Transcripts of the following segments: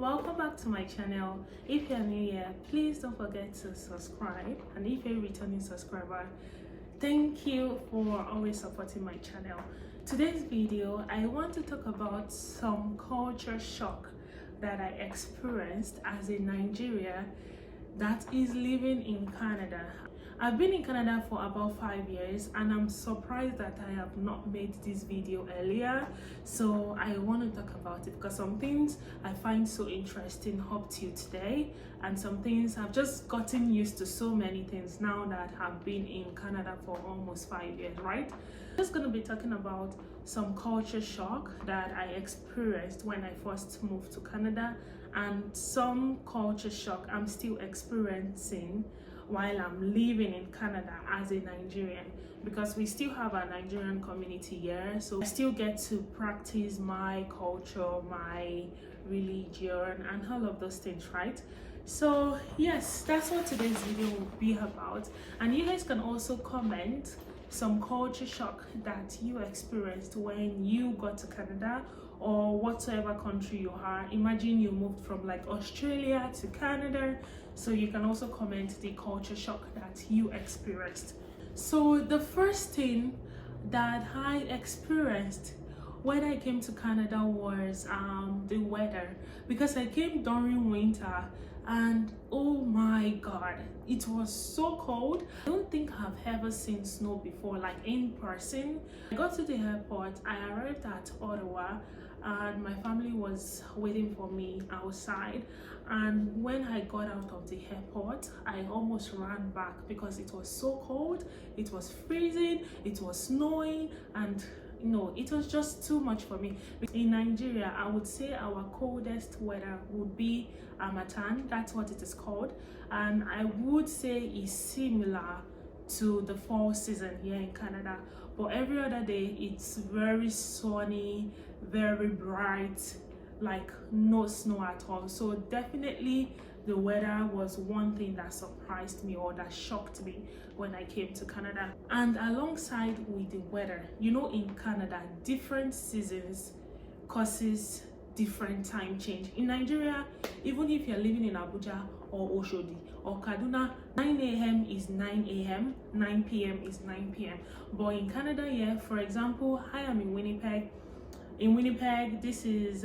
welcome back to my channel. If you're new here, please don't forget to subscribe, and if you're a returning subscriber, thank you for always supporting my channel. Today's video, I want to talk about some culture shock that I experienced as a Nigerian that is living in Canada. I've been in Canada for about 5 years, and I'm surprised that I have not made this video earlier. So I want to talk about it because some things I find so interesting up to today, and some things I've just gotten used to. So many things now that I've been in Canada for almost 5 years, right? I'm just going to be talking about some culture shock that I experienced when I first moved to Canada, and some culture shock I'm still experiencing while I'm living in Canada as a Nigerian, because we still have a Nigerian community here, so I still get to practice my culture, my religion, and all of those things, right? So yes, that's what today's video will be about. And you guys can also comment some culture shock that you experienced when you got to Canada, or whatsoever country you are. Imagine you moved from like Australia to Canada, so you can also comment the culture shock that you experienced. So the first thing that I experienced when I came to Canada was the weather, because I came during winter, and oh my god, it was so cold. I don't think I've ever seen snow before, like in person. I got to the airport, I arrived at Ottawa, and my family was waiting for me outside. And when I got out of the airport, I almost ran back because it was so cold, it was freezing, it was snowing, and it was just too much for me. In Nigeria, I would say our coldest weather would be Harmattan, that's what it is called, and I would say it's similar to the fall season here in Canada. But every other day it's very sunny, very bright, like no snow at all. So definitely the weather was one thing that surprised me, or that shocked me when I came to Canada. And alongside with the weather, in Canada, different seasons causes different time change. In Nigeria, even if you're living in Abuja or Oshodi or Kaduna, 9 a.m. is 9 a.m, 9 p.m. is 9 p.m. But in Canada, for example, I am in Winnipeg. In Winnipeg, this is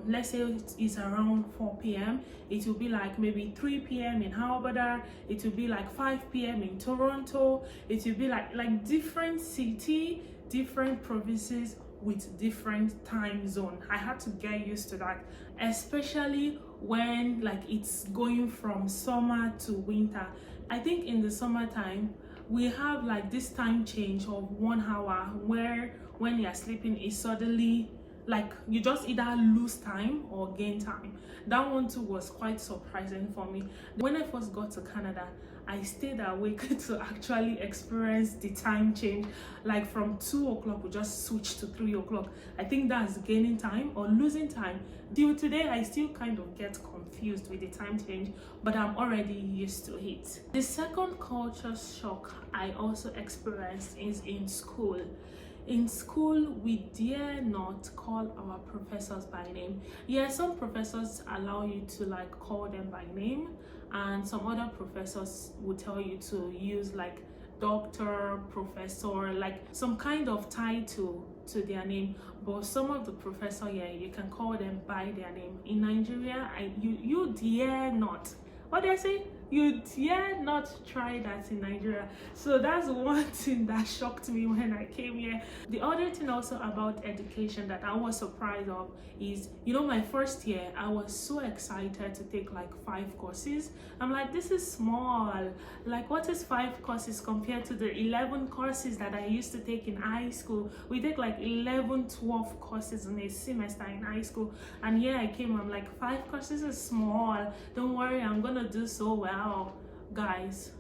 let's say it's around 4 p.m. It will be like maybe 3 p.m. in Alberta. It will be like 5 p.m. in Toronto. It will be like different city, different provinces with different time zone. I had to get used to that, especially when it's going from summer to winter. I think in the summertime we have this time change of 1 hour, where when you're sleeping is suddenly you just either lose time or gain time. That one too was quite surprising for me. When I first got to Canada, I stayed awake to actually experience the time change. Like from 2 o'clock we just switched to 3 o'clock. I think that's gaining time or losing time. Till today I still kind of get confused with the time change, but I'm already used to it. The second culture shock I also experienced is in school. In school, we dare not call our professors by name. Some professors allow you to call them by name, and some other professors will tell you to use doctor, professor, some kind of title to their name. But some of the professors here, you can call them by their name. In Nigeria, you dare not. What did I say? You dare not try that in Nigeria. So that's one thing that shocked me when I came here. The other thing also about education that I was surprised of is, my first year, I was so excited to take 5 courses. I'm like, this is small. What is 5 courses compared to the 11 courses that I used to take in high school? We take 11, 12 courses in a semester in high school. And here I came, I'm like, 5 courses is small. Don't worry, I'm gonna do so well. Guys,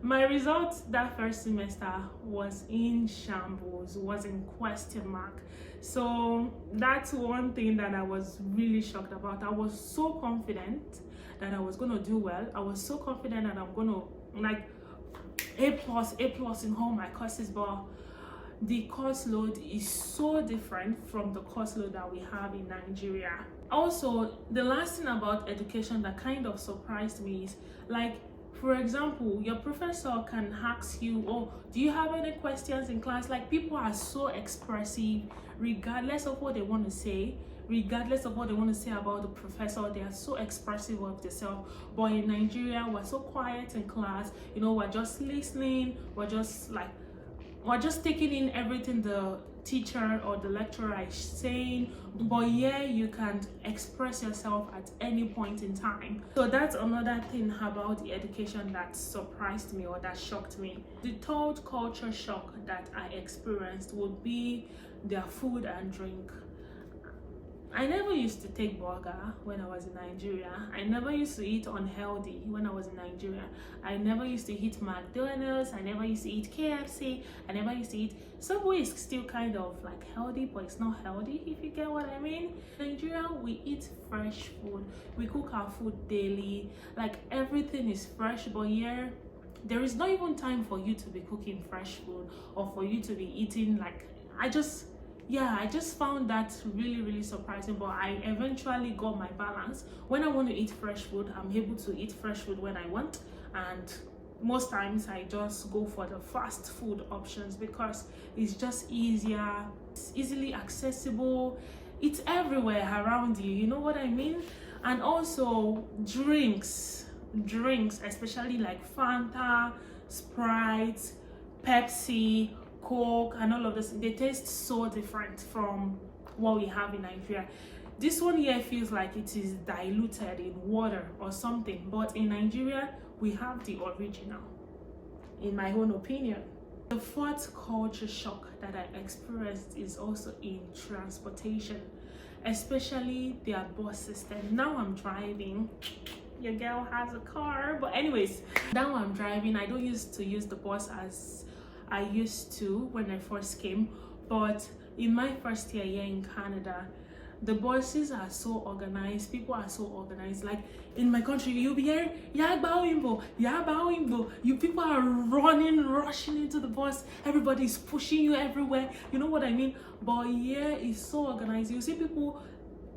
my results that first semester was in shambles, was in question mark. So that's one thing that I was really shocked about. I was so confident that I was gonna do well. I was so confident that I'm gonna A plus in all my courses, but the course load is so different from the course load that we have in Nigeria. Also, the last thing about education that kind of surprised me is, like, for example, your professor can ask you, oh, do you have any questions in class? Like, people are so expressive regardless of what they want to say, regardless of what they want to say about the professor. They are so expressive of themselves. But in Nigeria, we're so quiet in class, you know, we're just listening, we're just taking in everything the teacher or the lecturer is saying, but yeah, you can express yourself at any point in time. So that's another thing about the education that surprised me or that shocked me. The third culture shock that I experienced would be their food and drink. I never used to take burger when I was in Nigeria. I never used to eat unhealthy when I was in Nigeria. I never used to eat McDonald's. I never used to eat KFC. I never used to eat Subway. Is still kind of like healthy, but it's not healthy, if you get what I mean. In Nigeria, we eat fresh food. We cook our food daily. Like, everything is fresh, but here there is not even time for you to be cooking fresh food or for you to be eating. Like, I just found that really surprising, but I eventually got my balance. When I want to eat fresh food, I'm able to eat fresh food when I want, and most times I just go for the fast food options because it's just easier, it's easily accessible, it's everywhere around you, you know what I mean? And also drinks, especially like Fanta, Sprite, Pepsi, Coke, and all of this, they taste so different from what we have in Nigeria. This one here feels like it is diluted in water or something, but in Nigeria we have the original, in my own opinion. The fourth culture shock that I experienced is also in transportation, especially their bus system. Now I'm driving, your girl has a car, but anyways, now I'm driving. I don't used to use the bus as I used to when I first came, but in my first year here in Canada, the buses are so organized, people are so organized. Like in my country, you'll be hearing Yagba Wimbo, you people are running, rushing into the bus, everybody's pushing you everywhere, you know what I mean? But here is so organized. You see people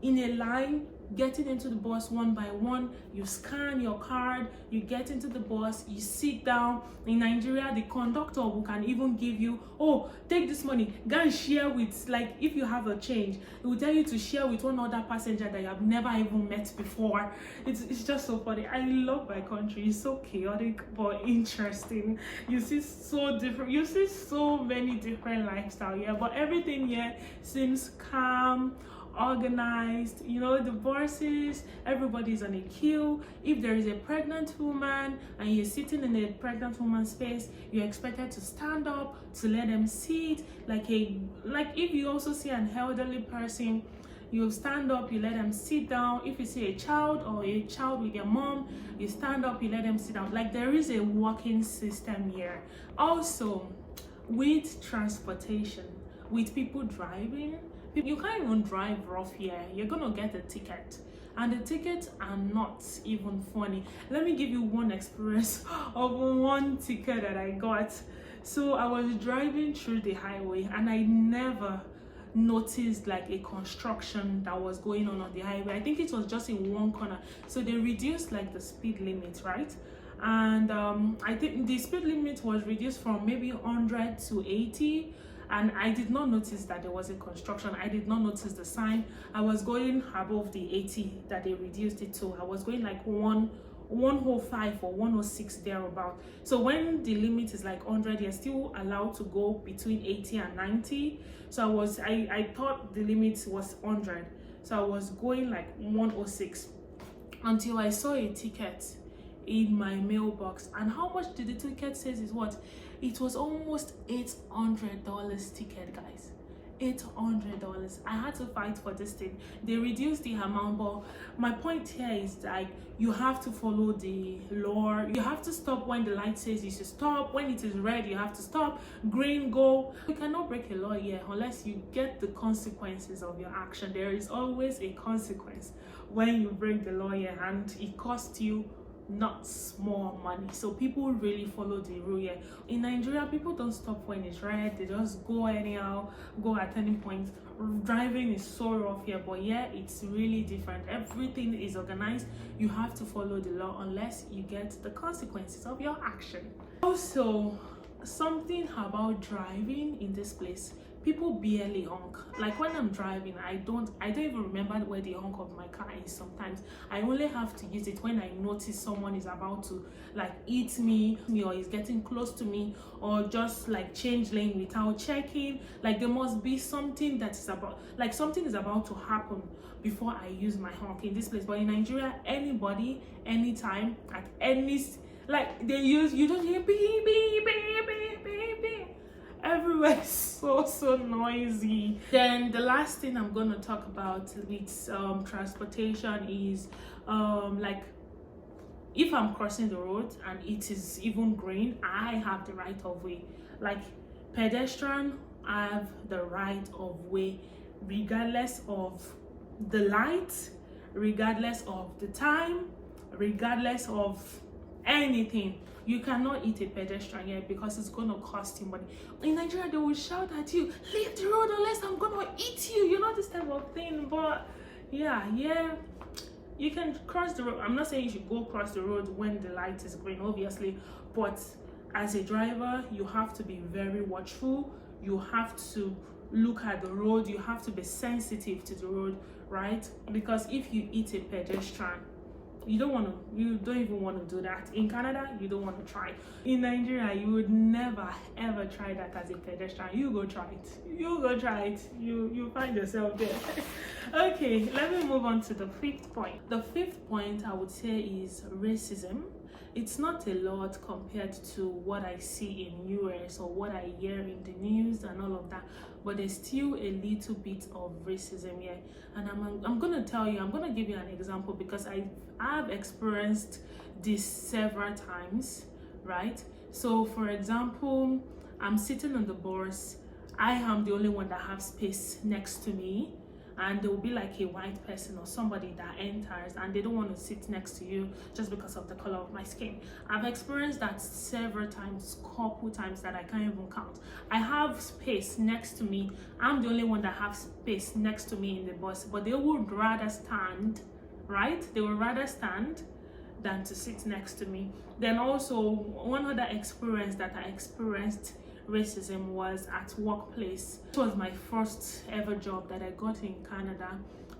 in a line getting into the bus one by one. You scan your card, you get into the bus, you sit down. In Nigeria, the conductor who can even give you, oh, take this money, go and share with, like, if you have a change, it will tell you to share with one other passenger that you have never even met before. It's just so funny. I love my country. It's so chaotic but interesting. You see so many different lifestyles here, but everything here seems calm, organized. You know, the buses, everybody's on a queue. If there is a pregnant woman and you're sitting in a pregnant woman's space, you're expected to stand up to let them sit. Like if you also see an elderly person, you stand up, you let them sit down. If you see a child or a child with your mom, you stand up, you let them sit down. Like, there is a working system here. Also, with transportation, with people driving, you can't even drive rough here. You're gonna get a ticket, and the tickets are not even funny. Let me give you one experience of one ticket that I got. So I was driving through the highway and I never noticed like a construction that was going on the highway. I think it was just in one corner, so they reduced like the speed limit, right? And I think the speed limit was reduced from maybe 100 to 80, and I did not notice that there was a construction. I did not notice the sign. I was going above the 80 that they reduced it to. I was going like 105 or 106 thereabout. So when the limit is like 100, you're still allowed to go between 80 and 90. So I thought the limit was 100, so I was going like 106 until I saw a ticket in my mailbox. And how much did the ticket says is what? It was almost $800 ticket, guys. $800. I had to fight for this thing. They reduced the amount, but my point here is like, you have to follow the law. You have to stop when the light says you should stop. When it is red, you have to stop. Green, go. You cannot break a law here unless you get the consequences of your action. There is always a consequence when you break the law here, and it costs you not small money. So people really follow the rule here. In Nigeria, people don't stop when it's red. They just go anyhow, go at any point. Driving is so rough here, but yeah, it's really different. Everything is organized. You have to follow the law unless you get the consequences of your action. Also, something about driving in this place, people barely honk. Like when I'm driving, I don't even remember where the honk of my car is. Sometimes I only have to use it when I notice someone is about to like eat me or is getting close to me, or just like change lane without checking. Like there must be something that is about, like something is about to happen before I use my honk in this place. But in Nigeria, anybody, anytime, at any, like they use, you don't hear beep beep beep beep beep beep. Everywhere is so noisy. Then the last thing I'm going to talk about with transportation is like if I'm crossing the road and it is even green, I have the right of way. Like pedestrian have the right of way regardless of the light, regardless of the time, regardless of anything. You cannot eat a pedestrian here because it's going to cost you money. In Nigeria, they will shout at you, leave the road unless I'm going to eat you, you know, this type of thing. But yeah, you can cross the road. I'm not saying you should go cross the road when the light is green, obviously, but as a driver, you have to be very watchful. You have to look at the road. You have to be sensitive to the road, right? Because if you eat a pedestrian, you don't even want to do that. In Canada, you don't want to try. In Nigeria, you would never ever try that as a pedestrian. You go try it. You find yourself there. Okay, let me move on to the fifth point. The fifth point I would say is racism. It's not a lot compared to what I see in US or what I hear in the news and all of that, but there's still a little bit of racism here. And I'm gonna tell you, I'm gonna give you an example because I've experienced this several times, right? So for example, I'm sitting on the bus. I am the only one that has space next to me, and there will be like a white person or somebody that enters and they don't want to sit next to you just because of the color of my skin. I've experienced that several times, couple times that I can't even count. I have space next to me. I'm the only one that has space next to me in the bus, but they would rather stand, right? They would rather stand than to sit next to me. Then also one other experience that I experienced racism was at workplace. It was my first ever job that I got in Canada,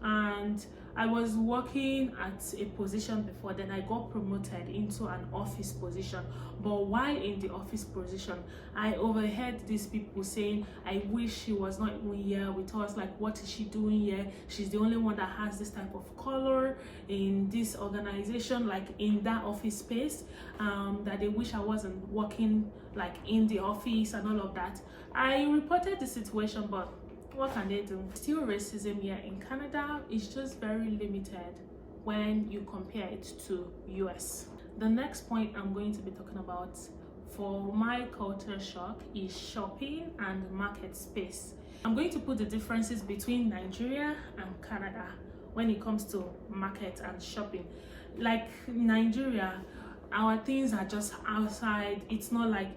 and I was working at a position before. Then I got promoted into an office position, but while in the office position, I overheard these people saying, I wish she was not even here with us. Like, what is she doing here? She's the only one that has this type of color in this organization, like in that office space, that they wish I wasn't working like in the office and all of that. I reported the situation, but what can they do? Still racism here in Canada is just very limited when you compare it to US. The next point I'm going to be talking about for my culture shock is shopping and market space. I'm going to put the differences between Nigeria and Canada when it comes to market and shopping. Like Nigeria, our things are just outside. It's not like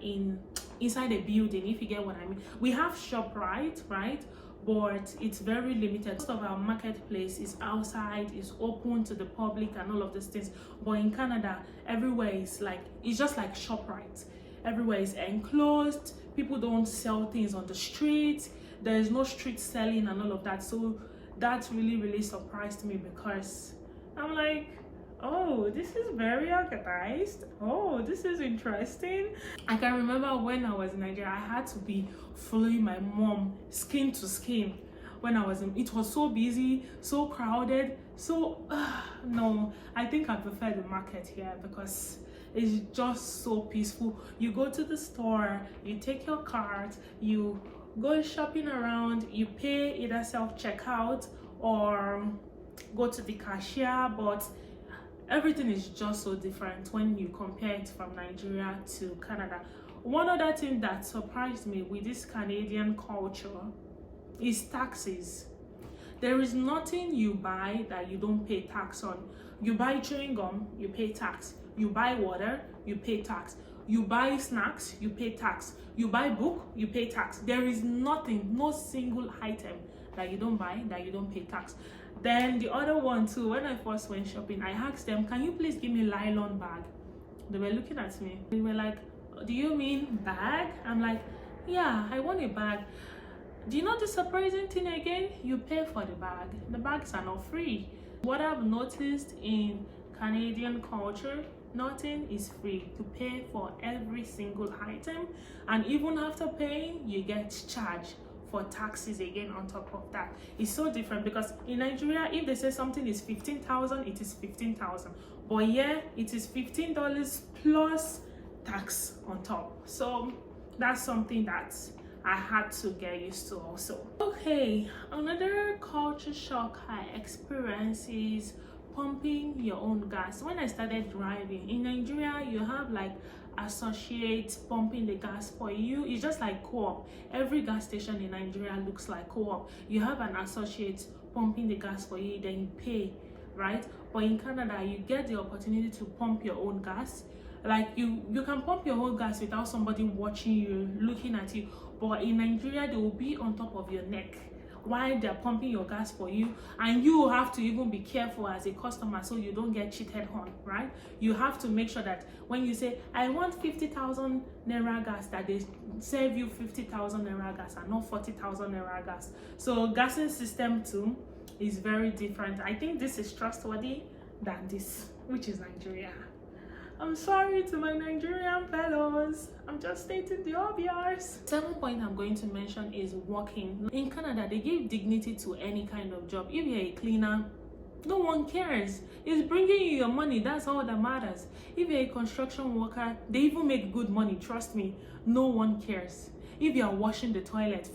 inside a building, if you get what I mean. We have ShopRite, right? But it's very limited. Most of our marketplace is outside, is open to the public and all of these things. But in Canada, everywhere is like, it's just like ShopRite. Everywhere is enclosed. People don't sell things on the street. There is no street selling and all of that. So that really surprised me, because I'm like, oh, this is very organized. Oh, this is interesting. I can remember when I was in Nigeria, I had to be following my mom skin to skin when I was in. It was so busy, so crowded, so no, I think I prefer the market here because it's just so peaceful. You go to the store, you take your cart, you go shopping around, you pay either self-checkout or go to the cashier, but everything is just so different when you compare it from Nigeria to Canada. One other thing that surprised me with this Canadian culture is taxes. There is nothing you buy that you don't pay tax on. You buy chewing gum, you pay tax. You buy water, you pay tax. You buy snacks, you pay tax. You buy book, you pay tax. There is nothing, no single item that you don't buy that you don't pay tax. Then the other one too, when I first went shopping, I asked them, can you please give me nylon bag? They were looking at me. They were like, do you mean bag? I'm like, yeah, I want a bag. Do you know the surprising thing again? You pay for the bag. The bags are not free. What I've noticed in Canadian culture, nothing is free. You pay for every single item, and even after paying, you get charged for taxes again on top of that. It's so different because in Nigeria, if they say something is 15,000, it is 15,000. But here, it is $15 plus tax on top. So that's something that I had to get used to also. Okay, another culture shock I experienced is pumping your own gas. When I started driving in Nigeria, you have like associates pumping the gas for you. It's just like co-op. Every gas station in Nigeria looks like co-op. You have an associate pumping the gas for you, then you pay, right? But in Canada, you get the opportunity to pump your own gas. Like you can pump your own gas without somebody watching you, looking at you. But in Nigeria, they will be on top of your neck while they're pumping your gas for you, and you have to even be careful as a customer so you don't get cheated on, right? You have to make sure that when you say I want 50,000 naira gas, that they serve you 50,000 naira gas and not 40,000 naira gas. So gassing system too is very different. I think this is trustworthy than this, which is Nigeria. I'm sorry to my Nigerian fellows, I'm just stating the obvious. 7th point I'm going to mention is working. In Canada, they give dignity to any kind of job. If you're a cleaner, no one cares. It's bringing you your money, that's all that matters. If you're a construction worker, they even make good money, trust me. No one cares. If you're washing the toilet,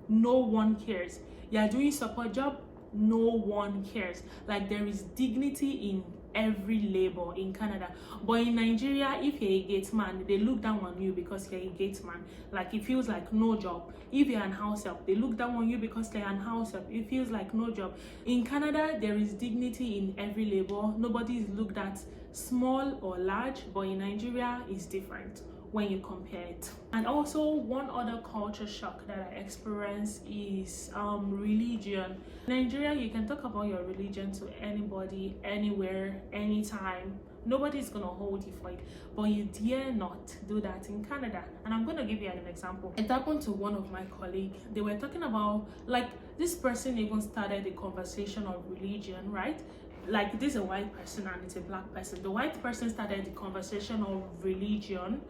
no one cares. You're doing support job, no one cares. Like, there is dignity in every labor in Canada. But in Nigeria, if you're a gate man, they look down on you because you're a gate man. Like, it feels like no job. If you're an house help, they look down on you because they're an house help. It feels like no job. In Canada, there is dignity in every labor. Nobody is looked at small or large, but in Nigeria, it's different when you compare it. And also, one other culture shock that I experienced is religion. In Nigeria, you can talk about your religion to anybody, anywhere, anytime. Nobody's gonna hold you for it, but you dare not do that in Canada. And I'm gonna give you an example. It happened to one of my colleagues. They were talking about, like, this person even started a conversation of religion, right? Like, this is a white person and it's a black person. The white person started the conversation of religion,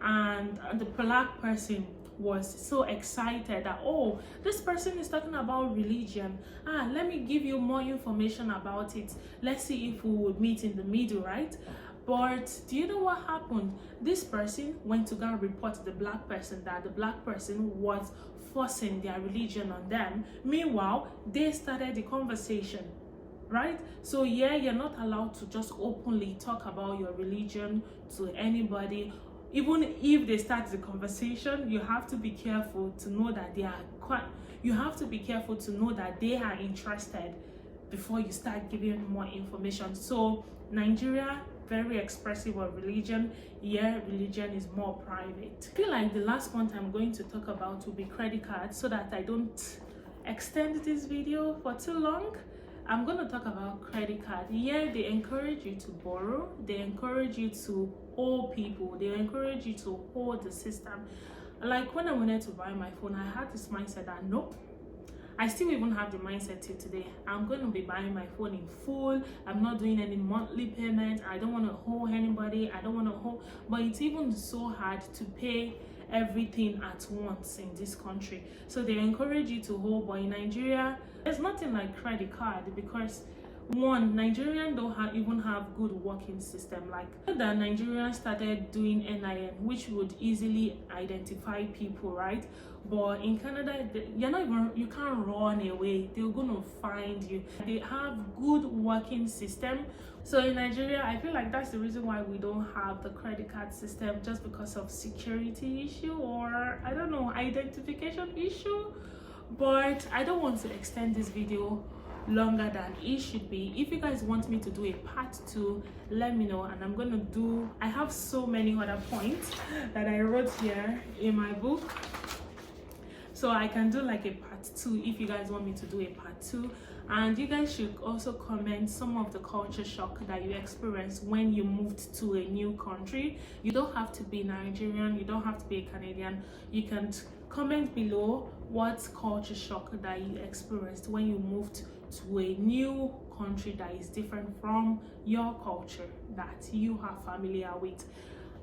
and the black person was so excited that, oh, this person is talking about religion. Let me give you more information about it. Let's see if we would meet in the middle, right? But do you know what happened? This person went to go and report the black person that the black person was forcing their religion on them. Meanwhile, they started the conversation, right? So yeah, you're not allowed to just openly talk about your religion to anybody. Even if they start the conversation, you have to be careful to know that they are interested before you start giving more information. So Nigeria, very expressive of religion. Yeah, religion is more private. I feel like the last point I'm going to talk about will be credit cards, so that I don't extend this video for too long. I'm going to talk about credit card. Yeah, they encourage you to borrow. They encourage you to owe people. They encourage you to hold the system. Like, when I wanted to buy my phone, I had this mindset that, nope, I still even have the mindset till today. I'm going to be buying my phone in full. I'm not doing any monthly payment. I don't want to owe anybody. I don't want to owe. But it's even so hard to pay everything at once in this country. So they encourage you to hold. But in Nigeria, there's nothing like credit card, because one, Nigerians don't even have good working system. Like, that Nigerians started doing NIN, which would easily identify people, right? But in Canada, you can't run away. They're gonna find you. They have good working system. So in Nigeria, I feel like that's the reason why we don't have the credit card system, just because of security issue, or I don't know, identification issue. But I don't want to extend this video longer than it should be. If you guys want me to do a part 2, let me know, and I'm gonna do, I have so many other points that I wrote here in my book, so I can do like a part 2 if you guys want me to do a part 2. And you guys should also comment some of the culture shock that you experienced when you moved to a new country. You don't have to be Nigerian, you don't have to be a Canadian. You can comment below what culture shock that you experienced when you moved to a new country that is different from your culture that you are familiar with.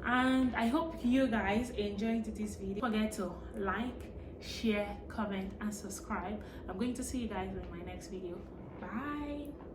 And I hope you guys enjoyed this video. Don't forget to like, share, comment, and subscribe. I'm going to see you guys in my next video. Bye.